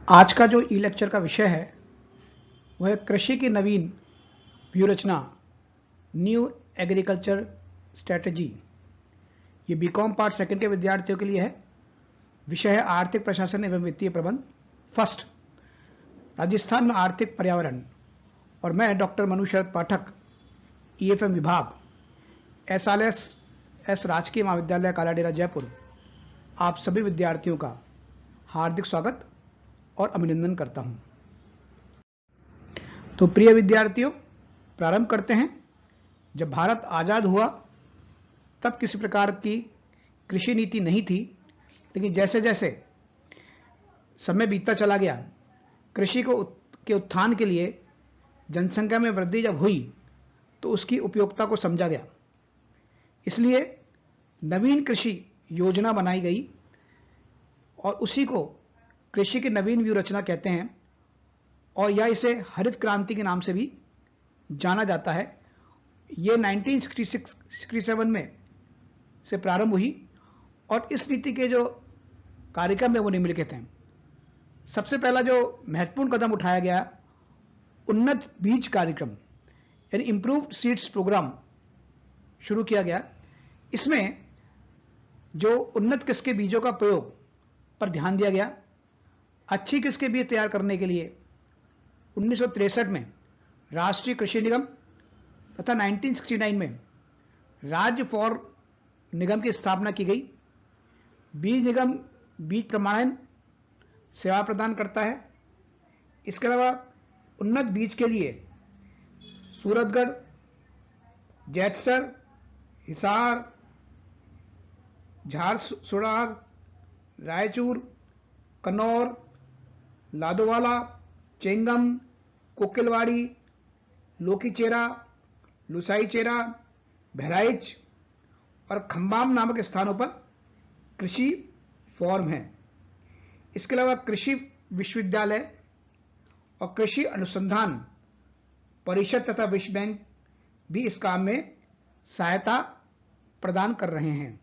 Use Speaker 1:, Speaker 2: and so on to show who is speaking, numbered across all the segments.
Speaker 1: आज का जो ई लेक्चर का विषय है वह कृषि की नवीन व्यूहरचना, न्यू एग्रीकल्चर स्ट्रेटजी। ये बीकॉम पार्ट सेकंड के विद्यार्थियों के लिए है। विषय है आर्थिक प्रशासन एवं वित्तीय प्रबंध फर्स्ट, राजस्थान में आर्थिक पर्यावरण। और मैं डॉक्टर मनु शरद पाठक, ईएफएम विभाग, एसआरएस राजकीय महाविद्यालय कालाडेरा जयपुर, आप सभी विद्यार्थियों का हार्दिक स्वागत और अभिनंदन करता हूं। तो प्रिय विद्यार्थियों, प्रारंभ करते हैं। जब भारत आज़ाद हुआ तब किसी प्रकार की कृषि नीति नहीं थी, लेकिन जैसे जैसे समय बीतता चला गया, कृषि के उत्थान के लिए जनसंख्या में वृद्धि जब हुई तो उसकी उपयोगिता को समझा गया। इसलिए नवीन कृषि योजना बनाई गई और उसी को कृषि की नवीन व्यूहरचना कहते हैं, और या इसे हरित क्रांति के नाम से भी जाना जाता है। ये 1966-67 में से प्रारंभ हुई और इस नीति के जो कार्यक्रम है वो निम्नलिखित हैं। सबसे पहला जो महत्वपूर्ण कदम उठाया गया, उन्नत बीज कार्यक्रम यानी इंप्रूव्ड सीड्स प्रोग्राम शुरू किया गया। इसमें जो उन्नत किस्म के बीजों का प्रयोग पर ध्यान दिया गया। अच्छी किस्म के बीज तैयार करने के लिए 1963 में राष्ट्रीय कृषि निगम तथा 1969 में राज्य फॉर निगम की स्थापना की गई। बीज निगम बीज प्रमाणन सेवा प्रदान करता है। इसके अलावा उन्नत बीज के लिए सूरतगढ़, जैतसर, हिसार, झारसुगड़ा, रायचूर, कन्नौर, लादोवाला, चेंगम, कोकिलवाड़ी, लोकीचेरा, लुसाईचेरा, बहराइच और खम्बाम नामक स्थानों पर कृषि फॉर्म है। इसके अलावा कृषि विश्वविद्यालय और कृषि अनुसंधान परिषद तथा विश्व बैंक भी इस काम में सहायता प्रदान कर रहे हैं।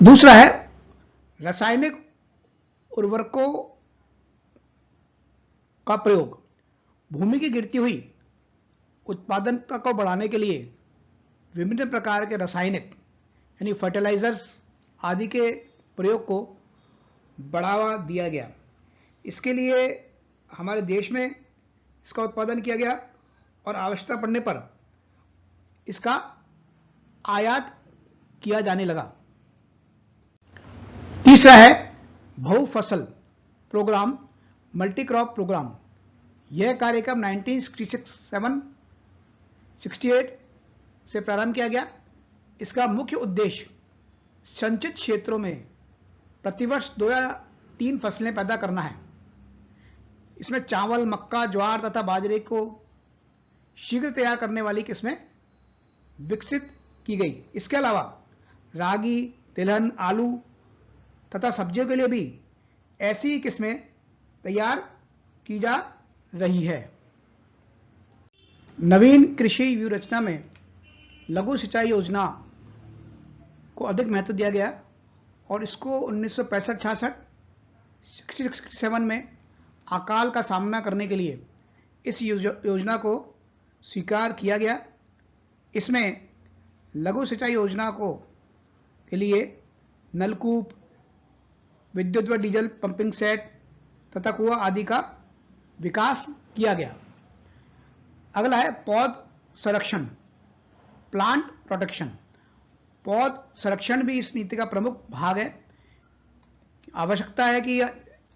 Speaker 1: दूसरा है रासायनिक उर्वरकों का प्रयोग। भूमि की गिरती हुई उत्पादकता को बढ़ाने के लिए विभिन्न प्रकार के रासायनिक यानी फर्टिलाइजर्स आदि के प्रयोग को बढ़ावा दिया गया। इसके लिए हमारे देश में इसका उत्पादन किया गया और आवश्यकता पड़ने पर इसका आयात किया जाने लगा। तीसरा है बहुफसल प्रोग्राम, मल्टी क्रॉप प्रोग्राम। यह कार्यक्रम 1967-68 से प्रारंभ किया गया। इसका मुख्य उद्देश्य संचित क्षेत्रों में प्रतिवर्ष 2 या 3 फसलें पैदा करना है। इसमें चावल, मक्का, ज्वार तथा बाजरे को शीघ्र तैयार करने वाली किस्में विकसित की गई। इसके अलावा रागी, तिलहन, आलू तथा सब्जियों के लिए भी ऐसी किस्में तैयार की जा रही है। नवीन कृषि व्यूहरचना में लघु सिंचाई योजना को अधिक महत्व दिया गया और इसको 1965-66 में अकाल का सामना करने के लिए इस योजना को स्वीकार किया गया। इसमें लघु सिंचाई योजना के लिए नलकूप, विद्युत व डीजल पंपिंग सेट तथा कुआं आदि का विकास किया गया। अगला है पौध संरक्षण, प्लांट प्रोटेक्शन। पौध संरक्षण भी इस नीति का प्रमुख भाग है। आवश्यकता है कि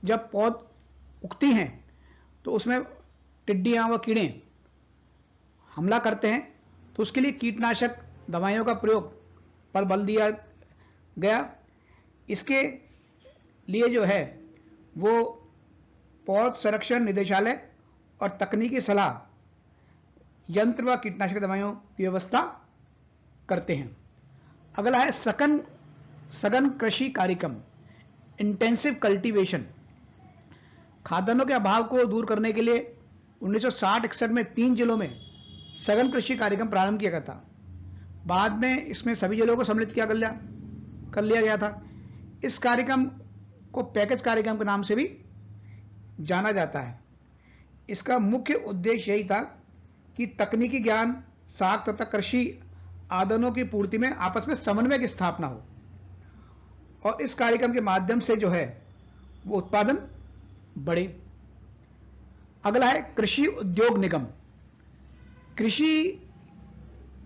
Speaker 1: जब पौध उगती हैं तो उसमें टिड्डियां व कीड़े हमला करते हैं, तो उसके लिए कीटनाशक दवाइयों का प्रयोग पर बल दिया गया। इसके लिए जो है वो पौध संरक्षण निदेशालय और तकनीकी सलाह यंत्र व कीटनाशक दवाइयों की व्यवस्था करते हैं। अगला है सघन कृषि कार्यक्रम, इंटेंसिव कल्टीवेशन। खाद्यान्नों के अभाव को दूर करने के लिए 1960-61 में 3 जिलों में सघन कृषि कार्यक्रम प्रारंभ किया गया था। बाद में इसमें सभी जिलों को सम्मिलित कर लिया गया था। इस कार्यक्रम को पैकेज कार्यक्रम के नाम से भी जाना जाता है। इसका मुख्य उद्देश्य यही था कि तकनीकी ज्ञान, साख तथा कृषि आदानों की पूर्ति में आपस में समन्वय की स्थापना हो, और इस कार्यक्रम के माध्यम से जो है वो उत्पादन बढ़े। अगला है कृषि उद्योग निगम। कृषि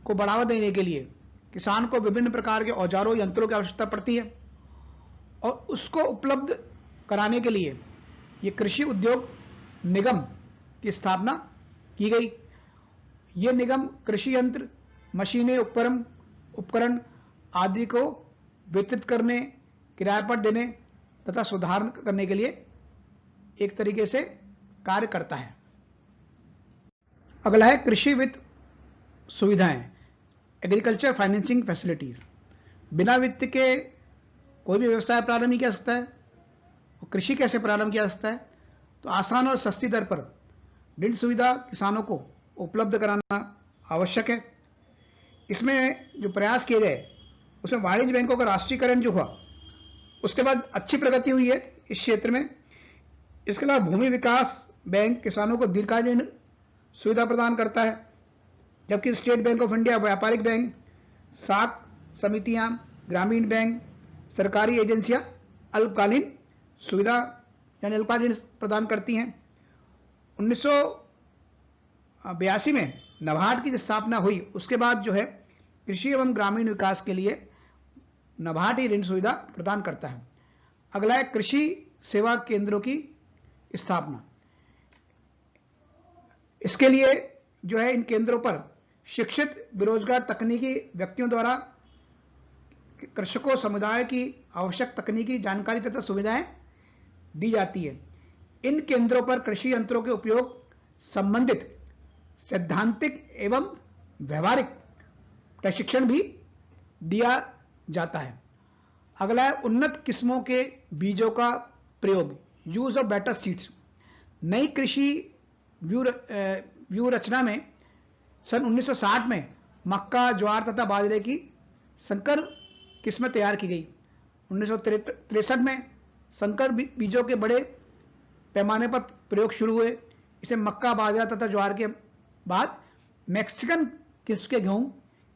Speaker 1: को बढ़ावा देने के लिए किसान को विभिन्न प्रकार के औजारों, यंत्रों की आवश्यकता पड़ती है, और उसको उपलब्ध कराने के लिए ये कृषि उद्योग निगम की स्थापना की गई। ये निगम कृषि यंत्र, मशीनें, उपकरण आदि को वितरित करने, किराए पर देने तथा सुधार करने के लिए एक तरीके से कार्य करता है। अगला है कृषि वित्त सुविधाएं, एग्रीकल्चर फाइनेंसिंग फैसिलिटीज। बिना वित्त के कोई भी व्यवसाय प्रारंभ नहीं किया सकता है, और कृषि कैसे प्रारंभ किया जा सकता है? तो आसान और सस्ती दर पर ऋण सुविधा किसानों को उपलब्ध कराना आवश्यक है। इसमें जो प्रयास किए गए उसमें वाणिज्य बैंकों का राष्ट्रीयकरण जो हुआ, उसके बाद अच्छी प्रगति हुई है इस क्षेत्र में। इसके अलावा भूमि विकास बैंक किसानों को दीर्घकालीन सुविधा प्रदान करता है, जबकि स्टेट बैंक ऑफ इंडिया, व्यापारिक बैंक, साख समितियां, ग्रामीण बैंक, सरकारी एजेंसियां अल्पकालीन सुविधा यानी अल्पकालीन प्रदान करती हैं। 1982 में नाबार्ड की स्थापना हुई, उसके बाद जो है कृषि एवं ग्रामीण विकास के लिए नाबार्ड ही ऋण सुविधा प्रदान करता है। अगला है कृषि सेवा केंद्रों की स्थापना। इसके लिए जो है इन केंद्रों पर शिक्षित, बेरोजगार तकनीकी व्यक्तियों द्वारा कृषकों समुदाय की आवश्यक तकनीकी जानकारी तथा सुविधाएं दी जाती है। इन केंद्रों पर कृषि यंत्रों के उपयोग संबंधित सैद्धांतिक एवं व्यवहारिक प्रशिक्षण भी दिया जाता है। अगला है उन्नत किस्मों के बीजों का प्रयोग, यूज ऑफ बेटर सीड्स। नई कृषि व्यू रचना में सन 1960 में मक्का, ज्वार तथा बाजरे की संकर किस्में तैयार की गई। 1963 में संकर बीजों के बड़े पैमाने पर प्रयोग शुरू हुए। इसे मक्का, बाजरा तथा ज्वार के बाद मैक्सिकन किस्म के गेहूं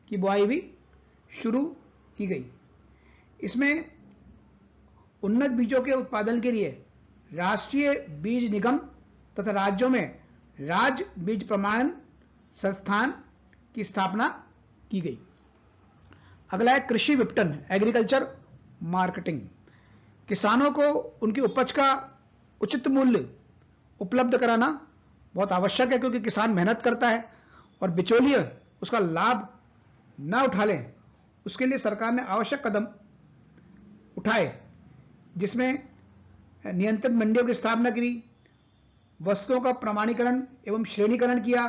Speaker 1: की बुआई भी शुरू की गई। इसमें उन्नत बीजों के उत्पादन के लिए राष्ट्रीय बीज निगम तथा राज्यों में राज्य बीज प्रमाणन संस्थान की स्थापना की गई। अगला है कृषि विपणन, एग्रीकल्चर मार्केटिंग। किसानों को उनकी उपज का उचित मूल्य उपलब्ध कराना बहुत आवश्यक है, क्योंकि किसान मेहनत करता है और बिचौलिए उसका लाभ न उठा लें, उसके लिए सरकार ने आवश्यक कदम उठाए, जिसमें नियंत्रित मंडियों की स्थापना की, वस्तुओं का प्रमाणीकरण एवं श्रेणीकरण किया,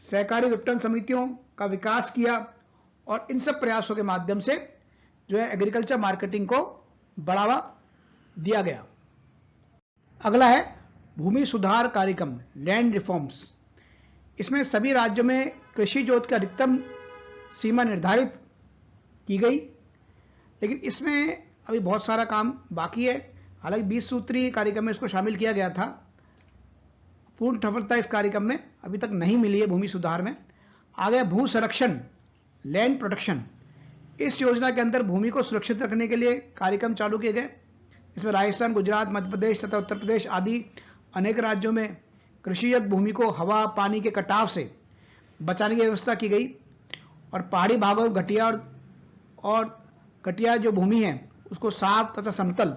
Speaker 1: सहकारी विपणन समितियों का विकास किया, और इन सब प्रयासों के माध्यम से जो है एग्रीकल्चर मार्केटिंग को बढ़ावा दिया गया। अगला है भूमि सुधार कार्यक्रम, लैंड रिफॉर्म्स। इसमें सभी राज्यों में कृषि जोत की अधिकतम सीमा निर्धारित की गई, लेकिन इसमें अभी बहुत सारा काम बाकी है। हालांकि 20 सूत्री कार्यक्रम में इसको शामिल किया गया था, पूर्ण सफलता इस कार्यक्रम में अभी तक नहीं मिली है भूमि सुधार में। आगे भू संरक्षण, लैंड प्रोटेक्शन। इस योजना के अंदर भूमि को सुरक्षित रखने के लिए कार्यक्रम चालू किए गए। इसमें राजस्थान, गुजरात, मध्य प्रदेश तथा उत्तर प्रदेश आदि अनेक राज्यों में कृषियोग्य भूमि को हवा, पानी के कटाव से बचाने की व्यवस्था की गई, और पहाड़ी भागों, और घटिया जो भूमि है उसको साफ तथा समतल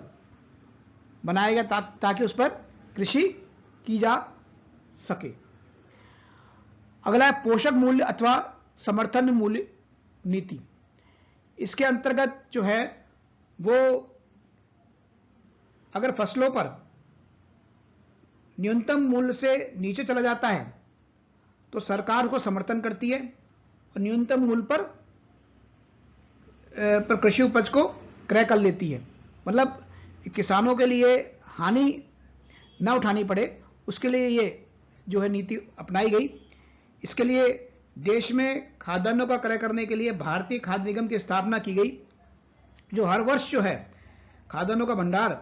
Speaker 1: बनाया गया ताकि उस पर कृषि की जा सके। अगला है पोषक मूल्य अथवा समर्थन मूल्य नीति। इसके अंतर्गत जो है वो अगर फसलों पर न्यूनतम मूल्य से नीचे चला जाता है तो सरकार को समर्थन करती है, और न्यूनतम मूल्य पर कृषि उपज को क्रय कर लेती है। मतलब किसानों के लिए हानि न उठानी पड़े, उसके लिए ये जो है नीति अपनाई गई। इसके लिए देश में खाद्यान्नों का क्रय करने के लिए भारतीय खाद्य निगम की स्थापना की गई, जो हर वर्ष जो है खाद्यान्नों का भंडार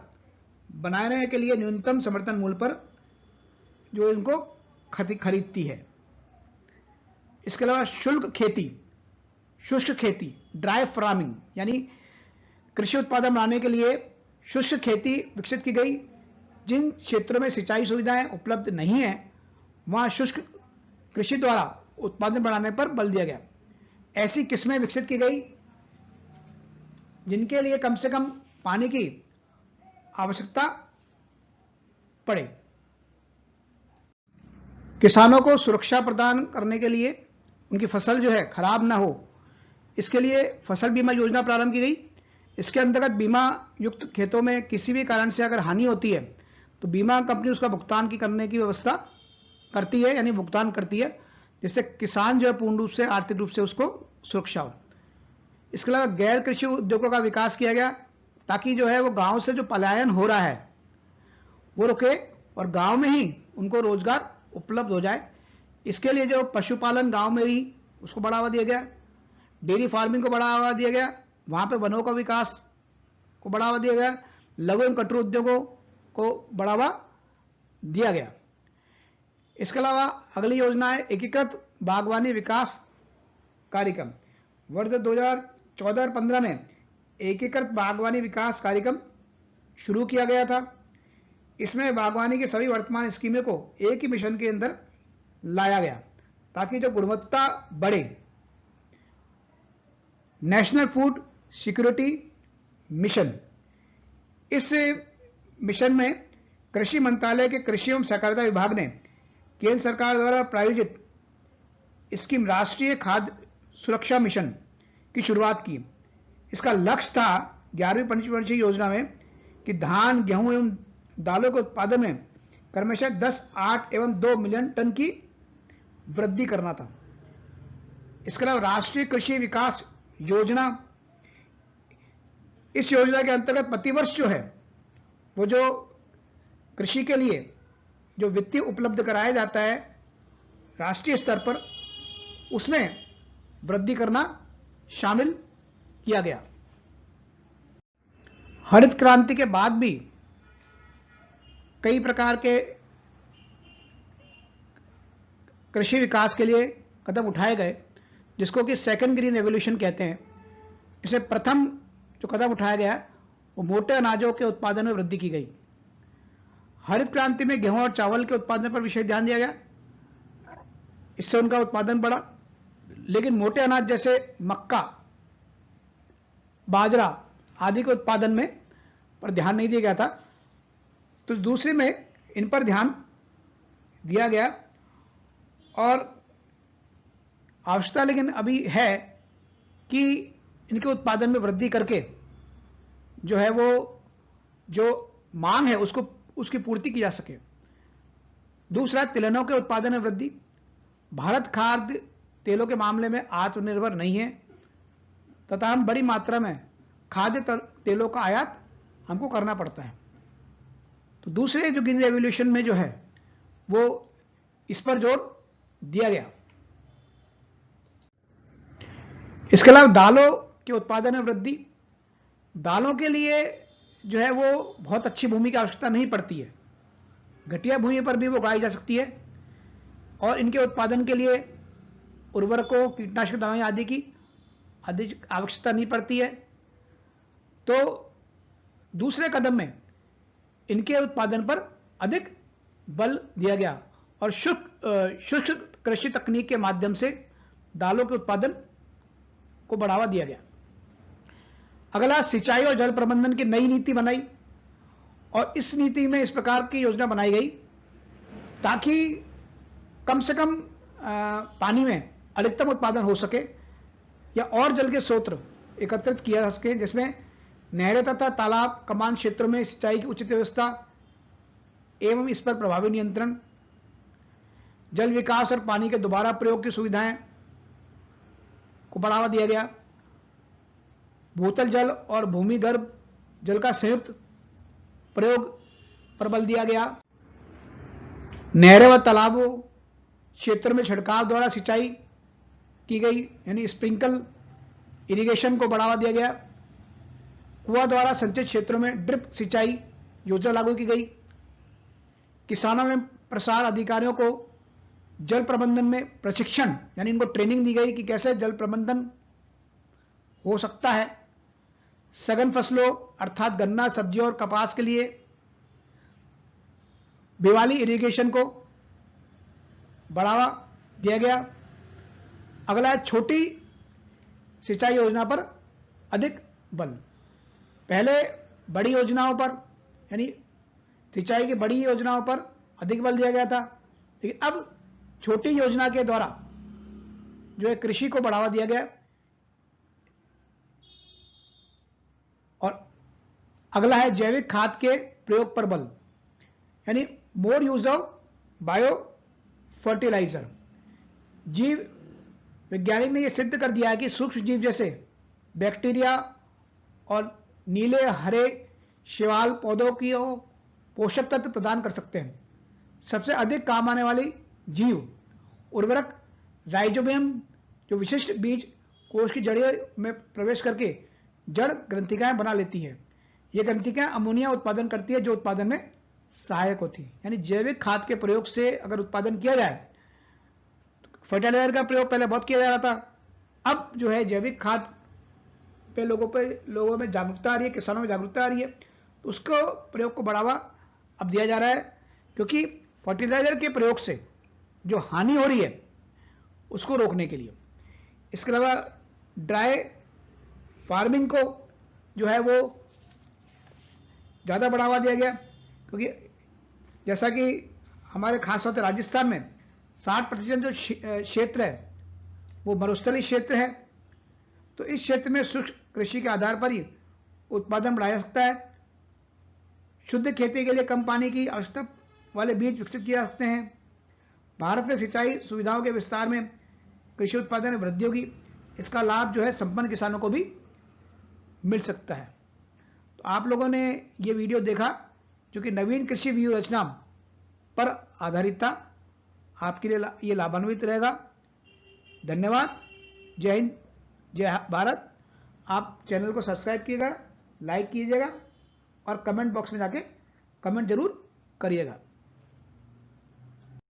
Speaker 1: बनाने के लिए न्यूनतम समर्थन मूल्य पर जो इनको खरीदती है। इसके अलावा शुष्क खेती, ड्राई फार्मिंग, यानी कृषि उत्पादन बनाने के लिए शुष्क खेती विकसित की गई। जिन क्षेत्रों में सिंचाई सुविधाएं उपलब्ध नहीं है वहां शुष्क कृषि द्वारा उत्पादन बढ़ाने पर बल दिया गया। ऐसी किस्में विकसित की गई जिनके लिए कम से कम पानी की आवश्यकता पड़े। किसानों को सुरक्षा प्रदान करने के लिए उनकी फसल जो है खराब ना हो, इसके लिए फसल बीमा योजना प्रारंभ की गई। इसके अंतर्गत बीमा युक्त खेतों में किसी भी कारण से अगर हानि होती है तो बीमा कंपनी उसका भुगतान करने की व्यवस्था करती है, यानी भुगतान करती है, जिससे किसान जो है पूर्ण रूप से आर्थिक रूप से उसको सुरक्षा हो। इसके अलावा गैर कृषि उद्योगों का विकास किया गया ताकि जो है वो गांव से जो पलायन हो रहा है वो रुके और गांव में ही उनको रोजगार उपलब्ध हो जाए। इसके लिए जो पशुपालन गांव में ही उसको बढ़ावा दिया गया, डेयरी फार्मिंग को बढ़ावा दिया गया, वहां पे वनों का विकास को बढ़ावा दिया गया, लघु एवं कुटीर उद्योगों को बढ़ावा दिया गया। इसके अलावा अगली योजना है एकीकृत बागवानी विकास कार्यक्रम। वर्ष 2014-15 में एकीकृत बागवानी विकास कार्यक्रम शुरू किया गया था। इसमें बागवानी की सभी वर्तमान स्कीमों को एक ही मिशन के अंदर लाया गया ताकि जो गुणवत्ता बढ़े। नेशनल फूड सिक्योरिटी मिशन, इस मिशन में कृषि मंत्रालय के कृषि एवं सहकारिता विभाग ने केंद्र सरकार द्वारा प्रायोजित स्कीम राष्ट्रीय खाद्य सुरक्षा मिशन की शुरुआत की। इसका लक्ष्य था 11वीं पंचवर्षीय योजना में कि धान, गेहूं एवं दालों के उत्पादन में क्रमशः 10, 8 एवं 2 मिलियन टन की वृद्धि करना था। इसके अलावा राष्ट्रीय कृषि विकास योजना, इस योजना के अंतर्गत प्रतिवर्ष जो है वो जो कृषि के लिए जो वित्तीय उपलब्ध कराया जाता है राष्ट्रीय स्तर पर, उसमें वृद्धि करना शामिल किया गया। हरित क्रांति के बाद भी कई प्रकार के कृषि विकास के लिए कदम उठाए गए, जिसको कि सेकंड ग्रीन रेवोल्यूशन कहते हैं। इसे प्रथम जो कदम उठाया गया वो मोटे अनाजों के उत्पादन में वृद्धि की गई। हरित क्रांति में गेहूं और चावल के उत्पादन पर विशेष ध्यान दिया गया, इससे उनका उत्पादन बढ़ा। लेकिन मोटे अनाज जैसे मक्का, बाजरा आदि के उत्पादन में पर ध्यान नहीं दिया गया था, तो दूसरे में इन पर ध्यान दिया गया। और आवश्यकता लेकिन अभी है कि इनके उत्पादन में वृद्धि करके जो है वो जो मांग है उसकी पूर्ति की जा सके। दूसरा, तिलहनों के उत्पादन में वृद्धि। भारत खाद्य तेलों के मामले में आत्मनिर्भर नहीं है तथा हम बड़ी मात्रा में खाद्य तेलों का आयात हमको करना पड़ता है। तो दूसरे जो ग्रीन रेवोल्यूशन में जो है वो इस पर जोर दिया गया। इसके अलावा दालों के उत्पादन में वृद्धि। दालों के लिए जो है वो बहुत अच्छी भूमि की आवश्यकता नहीं पड़ती है, घटिया भूमि पर भी वो उगाई जा सकती है और इनके उत्पादन के लिए उर्वरकों, कीटनाशक दवाएं आदि की अधिक आवश्यकता नहीं पड़ती है। तो दूसरे कदम में इनके उत्पादन पर अधिक बल दिया गया और शुष्क कृषि तकनीक के माध्यम से दालों के उत्पादन को बढ़ावा दिया गया। अगला, सिंचाई और जल प्रबंधन की नई नीति बनाई और इस नीति में इस प्रकार की योजना बनाई गई ताकि कम से कम पानी में अधिकतम उत्पादन हो सके या और जल के स्रोत एकत्रित किया जा सके, जिसमें नहरें तथा तालाब, कमान क्षेत्रों में सिंचाई की उचित व्यवस्था एवं इस पर प्रभावी नियंत्रण, जल विकास और पानी के दोबारा प्रयोग की सुविधाएं को बढ़ावा दिया गया। भूतल जल और भूमिगर्भ जल का संयुक्त प्रयोग पर बल दिया गया। नहरें व तालाबों क्षेत्र में छिड़काव द्वारा सिंचाई की गई, यानी स्प्रिंकल इरिगेशन को बढ़ावा दिया गया। कुआं द्वारा संचित क्षेत्रों में ड्रिप सिंचाई योजना लागू की गई। किसानों में प्रसार अधिकारियों को जल प्रबंधन में प्रशिक्षण यानी इनको ट्रेनिंग दी गई कि कैसे जल प्रबंधन हो सकता है। सघन फसलों अर्थात गन्ना, सब्जियों और कपास के लिए बिवाली इरिगेशन को बढ़ावा दिया गया। अगला है छोटी सिंचाई योजना पर अधिक बल। पहले बड़ी योजनाओं पर यानी सिंचाई की बड़ी योजनाओं पर अधिक बल दिया गया था, लेकिन अब छोटी योजना के द्वारा जो है कृषि को बढ़ावा दिया गया। और अगला है जैविक खाद के प्रयोग पर बल यानी मोर यूज ऑफ बायो फर्टिलाइजर। जीव वैज्ञानिक ने यह सिद्ध कर दिया है कि सूक्ष्म जीव जैसे बैक्टीरिया और नीले हरे शैवाल पौधों की पोषक तत्व प्रदान कर सकते हैं। सबसे अधिक काम आने वाली जीव उर्वरक राइजोबियम जो विशिष्ट बीज कोश की जड़ों में प्रवेश करके जड़ ग्रंथिकाएं बना लेती है। ये ग्रंथिकाएं अमोनिया उत्पादन करती है जो उत्पादन में सहायक होती है। यानी जैविक खाद के प्रयोग से अगर उत्पादन किया जाए, फर्टिलाइजर का प्रयोग पहले बहुत किया जा रहा था, अब जो है जैविक खाद पे लोगों में जागरूकता आ रही है, किसानों में जागरूकता आ रही है, तो उसको प्रयोग को बढ़ावा अब दिया जा रहा है। क्योंकि फर्टिलाइजर के प्रयोग से जो हानि हो रही है उसको रोकने के लिए, इसके अलावा ड्राई फार्मिंग को जो है वो ज़्यादा बढ़ावा दिया गया। क्योंकि जैसा कि हमारे खासतौर से राजस्थान में 60% जो क्षेत्र है वो मरुस्थलीय क्षेत्र है, तो इस क्षेत्र में सूक्ष्म कृषि के आधार पर ही उत्पादन बढ़ाया जा सकता है। शुद्ध खेती के लिए कम पानी की आवश्यकता वाले बीज विकसित किए जा सकते हैं। भारत में सिंचाई सुविधाओं के विस्तार में कृषि उत्पादन में वृद्धि होगी। इसका लाभ जो है संपन्न किसानों को भी मिल सकता है। तो आप लोगों ने ये वीडियो देखा जो कि नवीन कृषि व्यू रचना पर आधारित था। आपके लिए ये लाभान्वित रहेगा। धन्यवाद। जय हिंद, जय भारत। आप चैनल को सब्सक्राइब कीजिएगा, लाइक कीजिएगा और कमेंट बॉक्स में जाके कमेंट जरूर करिएगा।